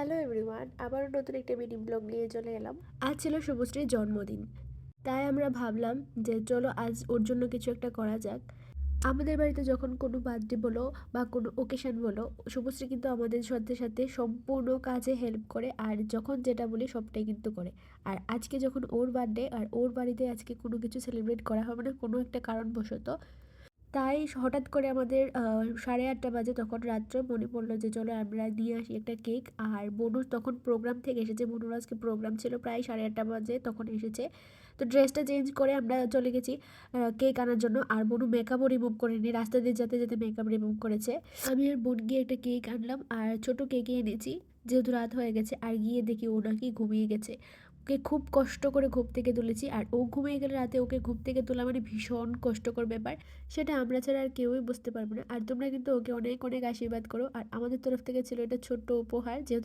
Hello everyone, আবারও নতুন একটা মিনি ব্লগ নিয়ে চলে এলাম। আজ ছিল শুভশ্রীর জন্মদিন, তাই আমরা ভাবলাম যে চলো আজ ওর জন্য কিছু একটা করা যাক। আমাদের বাড়িতে যখন কোনো বার্থডে বলো বা কোনো ওকেশন বলো, শুভশ্রী কিন্তু আমাদের সাথে সাথে সম্পূর্ণ কাজে হেল্প করে, আর যখন যেটা বলি সবটাই কিন্তু করে। আর আজকে যখন ওর বার্থডে আর ওর বাড়িতে আজকে কোনো কিছু সেলিব্রেট করা হবে না কোনো একটা কারণবশত, তাই হঠাৎ করে আমাদের 8:30 বাজে তখন রাত্রে মনে পড়লো যে চলো আমরা নিয়ে আসি একটা কেক। আর বনু তখন প্রোগ্রাম থেকে এসেছে, বনুর আজকে প্রোগ্রাম ছিল প্রায় 8:30 বাজে তখন এসেছে। তো ড্রেসটা চেঞ্জ করে আমরা চলে গেছি কেক আনার জন্য। আর বনু মেকআপও রিমুভ করেনি, রাস্তা দিয়ে যেতে যেতে মেকআপ রিমুভ করেছে। আমি আর বোন গিয়ে একটা কেক আনলাম আর ছোট কেকই এনেছি, যেহেতু রাত হয়ে গেছে। আর গিয়ে দেখি ও নাকি ঘুমিয়ে গেছে। ওকে খুব কষ্ট করে ঘুম থেকে তুলেছি, আর ও ঘুমিয়ে গেলে রাতে ওকে ঘুম থেকে তোলা মানে ভীষণ কষ্টকর ব্যাপার। সেটা আমরা ছাড়া আর কেউই বুঝতে পারবো না। আর তোমরা কিন্তু ওকে অনেক অনেক আশীর্বাদ করো, আর আমাদের তরফ থেকে ছিল এটা ছোট্ট উপহার, যেহেতু